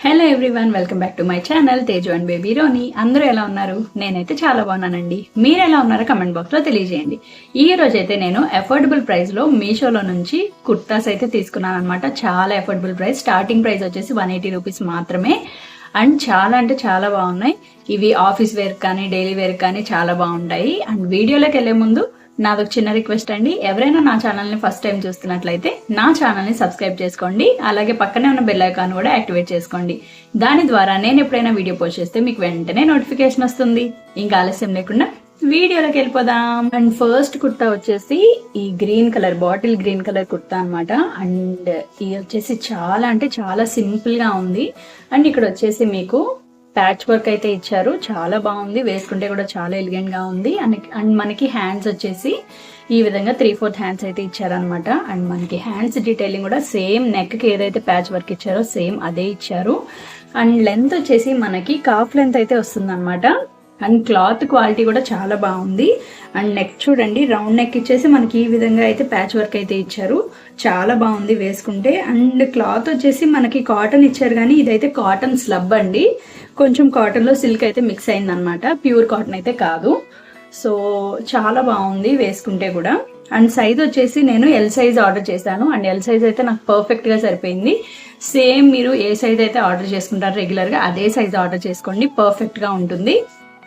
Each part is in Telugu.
Hello everyone, welcome back to my channel Teju and baby Roni. అందరూ ఎలా ఉన్నారు? నేనైతే చాలా బాగున్నానండి. మీరు ఎలా ఉన్నారో కమెంట్ బాక్స్లో తెలియజేయండి. ఈ రోజు అయితే నేను అఫోర్డబుల్ ప్రైస్లో మీషోలో నుంచి కుర్తాస్ అయితే తీసుకున్నాను అనమాట. చాలా అఫోర్డబుల్ ప్రైస్, స్టార్టింగ్ ప్రైస్ వచ్చేసి 180 రూపీస్ మాత్రమే. అండ్ చాలా అంటే చాలా బాగున్నాయి. ఇవి ఆఫీస్ వేర్ కానీ డైలీ వేర్ కానీ చాలా బాగుంటాయి. అండ్ వీడియోలోకి వెళ్ళే ముందు నాదొక చిన్న రిక్వెస్ట్ అండి, ఎవరైనా నా ఛానల్ని ఫస్ట్ టైం చూస్తున్నట్లయితే నా ఛానల్ని సబ్స్క్రైబ్ చేసుకోండి. అలాగే పక్కనే ఉన్న బెల్ ఐకాన్ కూడా యాక్టివేట్ చేసుకోండి. దాని ద్వారా నేను ఎప్పుడైనా వీడియో పోస్ట్ చేస్తే మీకు వెంటనే నోటిఫికేషన్ వస్తుంది. ఇంకా ఆలస్యం లేకుండా వీడియోలోకి వెళ్ళిపోదాం. అండ్ ఫస్ట్ కుర్తా వచ్చేసి ఈ green colour, bottle green colour kurta అనమాట. అండ్ ఇది వచ్చేసి చాలా అంటే చాలా సింపుల్ గా ఉంది. అండ్ ఇక్కడ వచ్చేసి మీకు ప్యాచ్ వర్క్ అయితే ఇచ్చారు, చాలా బాగుంది. వేసుకుంటే కూడా చాలా ఎలిగెంట్ గా ఉంది. అండ్ మనకి హ్యాండ్స్ వచ్చేసి ఈ విధంగా 3/4 హ్యాండ్స్ అయితే ఇచ్చారనమాట. అండ్ మనకి హ్యాండ్స్ డీటెయిలింగ్ కూడా సేమ్ నెక్ కి ఏదైతే ప్యాచ్ వర్క్ ఇచ్చారో సేమ్ అదే ఇచ్చారు. అండ్ లెంత్ వచ్చేసి మనకి కాఫ్ లెంత్ అయితే వస్తుంది అనమాట. అండ్ క్లాత్ క్వాలిటీ కూడా చాలా బాగుంది. అండ్ నెక్ చూడండి, రౌండ్ నెక్ ఇచ్చేసి మనకి ఈ విధంగా అయితే ప్యాచ్ వర్క్ అయితే ఇచ్చారు, చాలా బాగుంది వేసుకుంటే. అండ్ క్లాత్ వచ్చేసి మనకి కాటన్ ఇచ్చారు, కానీ ఇదైతే కాటన్ స్లబ్ అండి. కొంచెం కాటన్లో సిల్క్ అయితే మిక్స్ అయింది అనమాట, ప్యూర్ కాటన్ అయితే కాదు. సో చాలా బాగుంది వేసుకుంటే కూడా. అండ్ సైజ్ వచ్చేసి నేను ఎల్ సైజ్ ఆర్డర్ చేశాను. అండ్ ఎల్ సైజ్ అయితే నాకు పర్ఫెక్ట్గా సరిపోయింది. సేమ్ మీరు ఏ సైజ్ అయితే ఆర్డర్ చేసుకుంటారో రెగ్యులర్గా అదే సైజ్ ఆర్డర్ చేసుకోండి, పర్ఫెక్ట్గా ఉంటుంది.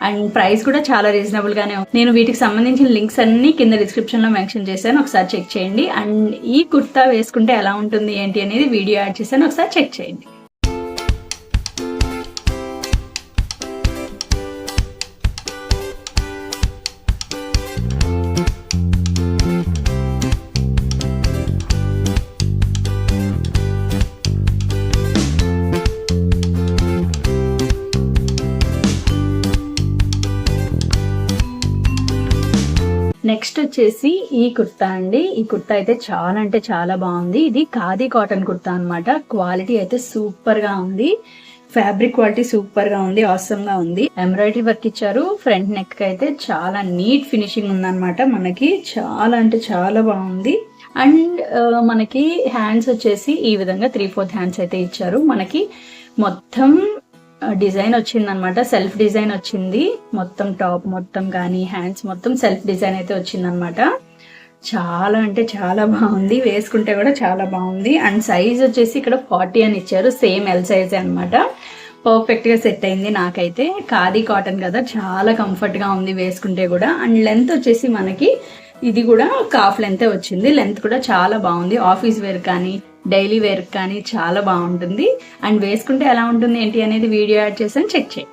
అండ్ ప్రైస్ కూడా చాలా రీజనబుల్ గానే ఉంది. నేను వీటికి సంబంధించిన లింక్స్ అన్ని కింద డిస్క్రిప్షన్ లో మెన్షన్ చేశాను, ఒకసారి చెక్ చేయండి. అండ్ ఈ కుర్తా వేసుకుంటే ఎలా ఉంటుంది ఏంటి అనేది వీడియో యాడ్ చేశాను, ఒకసారి చెక్ చేయండి. నెక్స్ట్ వచ్చేసి ఈ కుర్తా అండి. ఈ కుర్తా అయితే చాలా అంటే చాలా బాగుంది. ఇది ఖాదీ కాటన్ కుర్తా అనమాట. క్వాలిటీ అయితే సూపర్ గా ఉంది, ఫ్యాబ్రిక్ క్వాలిటీ సూపర్ గా ఉంది, ఆసమ్ గా ఉంది. ఎంబ్రాయిడరీ వర్క్ ఇచ్చారు. ఫ్రంట్ నెక్ అయితే చాలా నీట్ ఫినిషింగ్ ఉందన్నమాట. మనకి చాలా అంటే చాలా బాగుంది. అండ్ మనకి హ్యాండ్స్ వచ్చేసి ఈ విధంగా 3/4 హ్యాండ్స్ అయితే ఇచ్చారు. మనకి మొత్తం డిజైన్ వచ్చింది అనమాట, సెల్ఫ్ డిజైన్ వచ్చింది. మొత్తం టాప్ మొత్తం కానీ హ్యాండ్స్ మొత్తం సెల్ఫ్ డిజైన్ అయితే వచ్చింది అనమాట. చాలా అంటే చాలా బాగుంది, వేసుకుంటే కూడా చాలా బాగుంది. అండ్ సైజ్ వచ్చేసి ఇక్కడ 40 అని ఇచ్చారు, సేమ్ ఎల్ సైజ్ అనమాట. పర్ఫెక్ట్ గా సెట్ అయింది నాకైతే. ఖాదీ కాటన్ కదా, చాలా కంఫర్ట్ గా ఉంది వేసుకుంటే కూడా. అండ్ లెంత్ వచ్చేసి మనకి ఇది కూడా కాఫ్ లెంత్ వచ్చింది. లెంత్ కూడా చాలా బాగుంది. ఆఫీస్ వేర్ కానీ డైలీ వేర్ కానీ చాలా బాగుంటుంది. అండ్ వేసుకుంటే ఎలా ఉంటుంది ఏంటి అనేది వీడియో యాడ్ చేసాను, చెక్ చేయండి.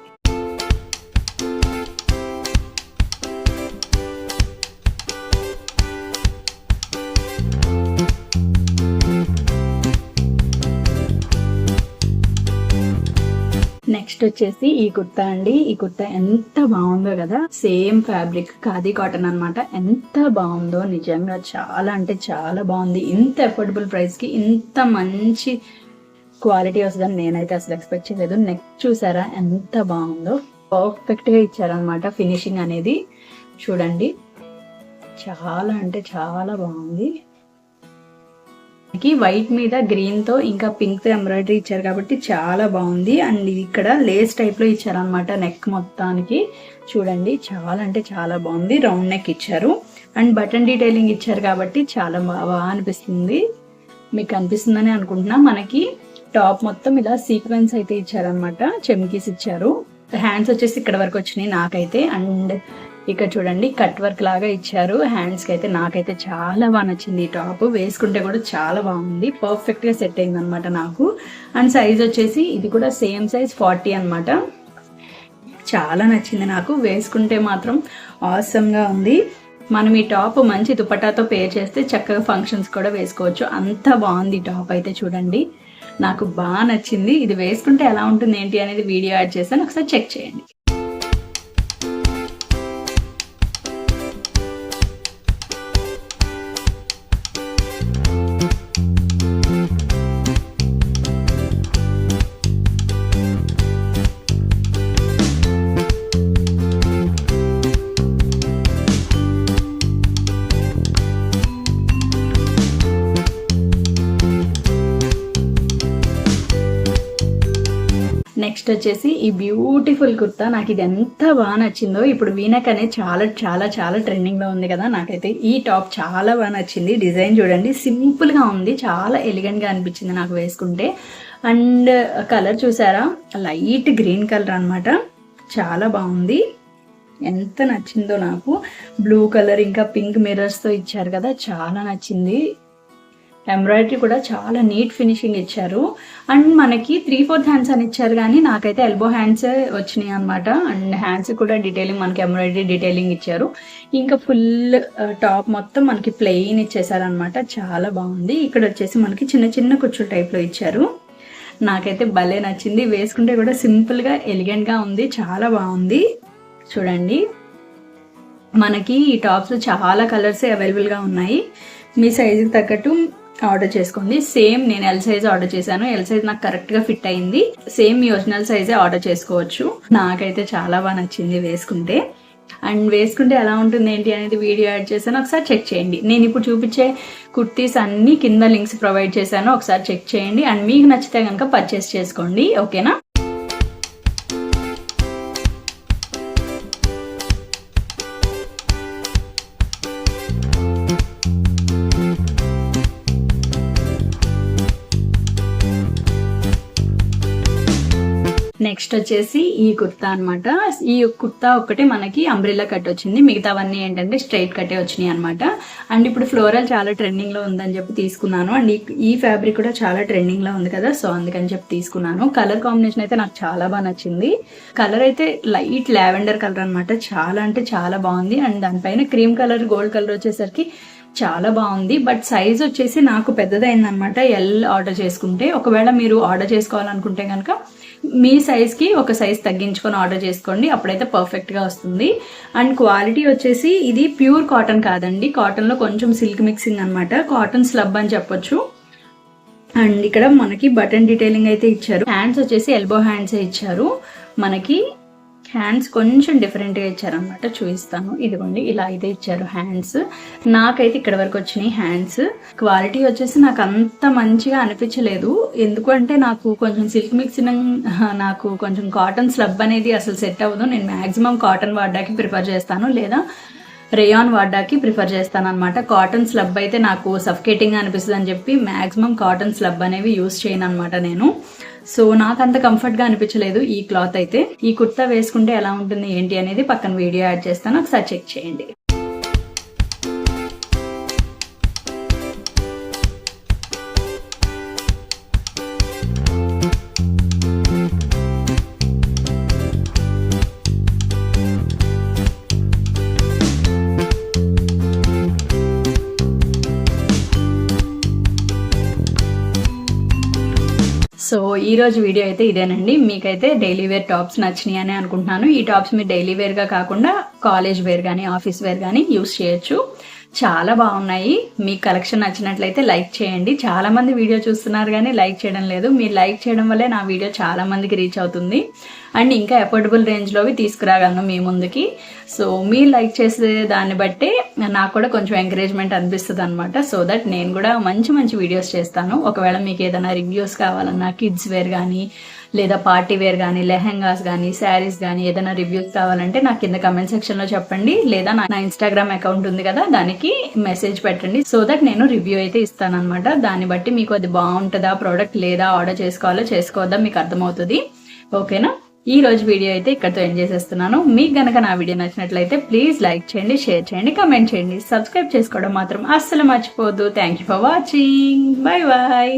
నెక్స్ట్ వచ్చేసి ఈ కుర్తా అండి. ఈ కుర్తా ఎంత బాగుందో కదా, సేమ్ ఫ్యాబ్రిక్ ఖాదీ కాటన్ అనమాట. ఎంత బాగుందో నిజంగా, చాలా అంటే చాలా బాగుంది. ఇంత అఫోర్డబుల్ ప్రైస్ కి ఇంత మంచి క్వాలిటీ వస్తుందని నేనైతే అసలు ఎక్స్పెక్ట్ చేయలేదు. నెక్ చూసారా ఎంత బాగుందో, పర్ఫెక్ట్ గా ఇచ్చారనమాట ఫినిషింగ్ అనేది. చూడండి, చాలా అంటే చాలా బాగుంది. వైట్ మీద గ్రీన్ తో ఇంకా పింక్ తో ఎంబ్రాయిడరీ ఇచ్చారు కాబట్టి చాలా బాగుంది. అండ్ ఇక్కడ లేస్ టైప్ లో ఇచ్చారనమాట నెక్ మొత్తానికి. చూడండి, చాలా అంటే చాలా బాగుంది. రౌండ్ నెక్ ఇచ్చారు అండ్ బటన్ డీటెయిలింగ్ ఇచ్చారు కాబట్టి చాలా బాగా అనిపిస్తుంది. మీకు అనిపిస్తుందని అనుకుంటున్నా. మనకి టాప్ మొత్తం ఇలా సీక్వెన్స్ అయితే ఇచ్చారనమాట, చెమ్కీస్ ఇచ్చారు. హ్యాండ్స్ వచ్చేసి ఇక్కడ వరకు వచ్చినాయి నాకైతే. అండ్ ఇక్కడ చూడండి, కట్ వర్క్ లాగా ఇచ్చారు హ్యాండ్స్ కి అయితే. నాకైతే చాలా బాగా నచ్చింది ఈ టాప్, వేసుకుంటే కూడా చాలా బాగుంది, పర్ఫెక్ట్ గా సెట్ అయింది అనమాట నాకు. అండ్ సైజ్ వచ్చేసి ఇది కూడా సేమ్ సైజ్ 40 అనమాట. చాలా నచ్చింది నాకు, వేసుకుంటే మాత్రం ఆసమ్ గా ఉంది. మనం ఈ టాప్ మంచి దుపట్టాతో పేర్ చేస్తే చక్కగా ఫంక్షన్స్ కూడా వేసుకోవచ్చు, అంత బాగుంది టాప్ అయితే. చూడండి, నాకు బాగా నచ్చింది. ఇది వేసుకుంటే ఎలా ఉంటుంది ఏంటి అనేది వీడియో యాడ్ చేస్తాను, ఒకసారి చెక్ చేయండి. నెక్స్ట్ వచ్చేసి ఈ బ్యూటిఫుల్ కుర్తా. నాకు ఇది ఎంత బాగా నచ్చిందో. ఇప్పుడు వీనక్ అనేది చాలా చాలా చాలా ట్రెండింగ్లో ఉంది కదా, నాకైతే ఈ టాప్ చాలా బాగా నచ్చింది. డిజైన్ చూడండి, సింపుల్గా ఉంది, చాలా ఎలిగెంట్గా అనిపించింది నాకు వేసుకుంటే. అండ్ కలర్ చూసారా, లైట్ గ్రీన్ కలర్ అనమాట, చాలా బాగుంది. ఎంత నచ్చిందో నాకు. బ్లూ కలర్ ఇంకా పింక్ మిర్రర్స్తో ఇచ్చారు కదా, చాలా నచ్చింది. ఎంబ్రాయిడరీ కూడా చాలా నీట్ ఫినిషింగ్ ఇచ్చారు. అండ్ మనకి 3/4 హ్యాండ్స్ అని ఇచ్చారు, కానీ నాకైతే ఎల్బో హ్యాండ్స్ వచ్చినాయి అనమాట. అండ్ హ్యాండ్స్ కూడా డీటెయిలింగ్, మనకి ఎంబ్రాయిడరీ డీటెయిలింగ్ ఇచ్చారు. ఇంకా ఫుల్ టాప్ మొత్తం మనకి ప్లెయిన్ ఇచ్చేసారనమాట, చాలా బాగుంది. ఇక్కడ వచ్చేసి మనకి చిన్న చిన్న కుచ్చుల టైప్లో ఇచ్చారు. నాకైతే భలే నచ్చింది. వేసుకుంటే కూడా సింపుల్గా ఎలిగెంట్గా ఉంది, చాలా బాగుంది. చూడండి, మనకి ఈ టాప్స్ చాలా కలర్స్ అవైలబుల్గా ఉన్నాయి. మీ సైజుకి తగ్గట్టు ఆర్డర్ చేసుకోండి. సేమ్ నేను ఎల్ సైజ్ ఆర్డర్ చేశాను, ఎల్ సైజ్ నాకు కరెక్ట్గా ఫిట్ అయింది. సేమ్ మీ ఒరిజినల్ సైజే ఆర్డర్ చేసుకోవచ్చు. నాకైతే చాలా బాగా నచ్చింది వేసుకుంటే. అండ్ వేసుకుంటే ఎలా ఉంటుంది ఏంటి అనేది వీడియో యాడ్ చేశాను, ఒకసారి చెక్ చేయండి. నేను ఇప్పుడు చూపించే కుర్తీస్ అన్ని కింద లింక్స్ ప్రొవైడ్ చేశాను, ఒకసారి చెక్ చేయండి. అండ్ మీకు నచ్చితే కనుక పర్చేస్ చేసుకోండి, ఓకేనా. నెక్స్ట్ వచ్చేసి ఈ కుర్తా అనమాట. ఈ కుర్తా ఒకటి మనకి అంబ్రెల్లా కట్ వచ్చింది, మిగతావన్నీ ఏంటంటే స్ట్రైట్ కట్టే వచ్చినాయి అనమాట. అండ్ ఇప్పుడు ఫ్లోరల్ చాలా ట్రెండింగ్లో ఉందని చెప్పి తీసుకున్నాను. అండ్ ఈ ఫ్యాబ్రిక్ కూడా చాలా ట్రెండింగ్లో ఉంది కదా, సో అందుకని చెప్పి తీసుకున్నాను. కలర్ కాంబినేషన్ అయితే నాకు చాలా బాగా నచ్చింది. కలర్ అయితే లైట్ లావెండర్ కలర్ అనమాట, చాలా అంటే చాలా బాగుంది. అండ్ దానిపైన క్రీమ్ కలర్, గోల్డ్ కలర్ వచ్చేసరికి చాలా బాగుంది. బట్ సైజ్ వచ్చేసి నాకు పెద్దదైందనమాట ఎల్ ఆర్డర్ చేసుకుంటే. ఒకవేళ మీరు ఆర్డర్ చేసుకోవాలనుకుంటే కనుక మీ సైజ్కి ఒక సైజ్ తగ్గించుకొని ఆర్డర్ చేసుకోండి, అప్పుడైతే పర్ఫెక్ట్గా వస్తుంది. అండ్ క్వాలిటీ వచ్చేసి ఇది ప్యూర్ కాటన్ కాదండి, కాటన్లో కొంచెం సిల్క్ మిక్సింగ్ అనమాట, కాటన్ స్లబ్ అని చెప్పొచ్చు. అండ్ ఇక్కడ మనకి బటన్ డీటెయిలింగ్ అయితే ఇచ్చారు. హ్యాండ్స్ వచ్చేసి ఎల్బో హ్యాండ్స్ ఇచ్చారు. మనకి హ్యాండ్స్ కొంచెం డిఫరెంట్గా ఇచ్చారనమాట, చూపిస్తాను. ఇదిగోండి, ఇలా అయితే ఇచ్చారు హ్యాండ్స్. నాకైతే ఇక్కడ వరకు వచ్చినాయి హ్యాండ్స్. క్వాలిటీ వచ్చేసి నాకు అంత మంచిగా అనిపించలేదు, ఎందుకంటే నాకు కొంచెం సిల్క్ మిక్సింగ్, నాకు కొంచెం కాటన్ స్లబ్ అనేది అసలు సెట్ అవ్వదు. నేను మ్యాక్సిమం కాటన్ వాడడానికి ప్రిఫర్ చేస్తాను, లేదా రేయాన్ వాడడానికి ప్రిఫర్ చేస్తాను అనమాట. కాటన్ స్లబ్ అయితే నాకు సఫకేటింగ్ అనిపిస్తుంది అని చెప్పి మ్యాక్సిమం కాటన్ స్లబ్ అనేవి యూస్ చేయను అనమాట నేను. సో నాకు అంత కంఫర్ట్గా అనిపించలేదు ఈ క్లాత్ అయితే. ఈ కుర్తా వేసుకుంటే ఎలా ఉంటుంది ఏంటి అనేది పక్కన వీడియో యాడ్ చేస్తాను, ఒకసారి చెక్ చేయండి. సో ఈ రోజు వీడియో అయితే ఇదేనండి. మీకైతే డైలీ వేర్ టాప్స్ నచ్చినాయి అని అనుకుంటున్నాను. ఈ టాప్స్ మీరు డైలీ వేర్గా కాకుండా కాలేజ్ వేర్ కానీ ఆఫీస్ వేర్ కానీ యూస్ చేయొచ్చు. చాలా బాగున్నాయి. మీకు కలెక్షన్ నచ్చినట్లయితే లైక్ చేయండి. చాలా మంది వీడియో చూస్తున్నారు కానీ లైక్ చేయడం లేదు. మీరు లైక్ చేయడం వల్లే నా వీడియో చాలా మందికి రీచ్ అవుతుంది. అండ్ ఇంకా అఫోర్డబుల్ రేంజ్లోవి తీసుకురాగలను మీ ముందుకి. సో మీరు లైక్ చేసే దాన్ని బట్టే నాకు కూడా కొంచెం ఎంకరేజ్మెంట్ అనిపిస్తుంది అనమాట. సో దట్ నేను కూడా మంచి మంచి వీడియోస్ చేస్తాను. ఒకవేళ మీకు ఏదైనా రివ్యూస్ కావాలన్నా, కిడ్స్ వేర్ కానీ లేదా పార్టీ వేర్ కానీ, లెహెంగాస్ కానీ, శారీస్ కానీ ఏదైనా రివ్యూస్ కావాలంటే నాకు కింద కమెంట్ సెక్షన్లో చెప్పండి, లేదా నా ఇన్స్టాగ్రామ్ అకౌంట్ ఉంది కదా దానికి మెసేజ్ పెట్టండి. సో దట్ నేను రివ్యూ అయితే ఇస్తానన్నమాట. దాన్ని బట్టి మీకు అది బాగుంటుందా ప్రోడక్ట్, లేదా ఆర్డర్ చేసుకోవాలో చేసుకోవద్దా మీకు అర్థమవుతుంది, ఓకేనా. ఈ రోజు వీడియో అయితే ఇక్కడితో ఎండ్ చేసేస్తున్నాను. మీకు గనక నా వీడియో నచ్చినట్లయితే ప్లీజ్ లైక్ చేయండి, షేర్ చేయండి, కమెంట్ చేయండి, సబ్స్క్రైబ్ చేసుకోవడం మాత్రం అస్సలు మర్చిపోవద్దు. Thank you for watching. Bye bye.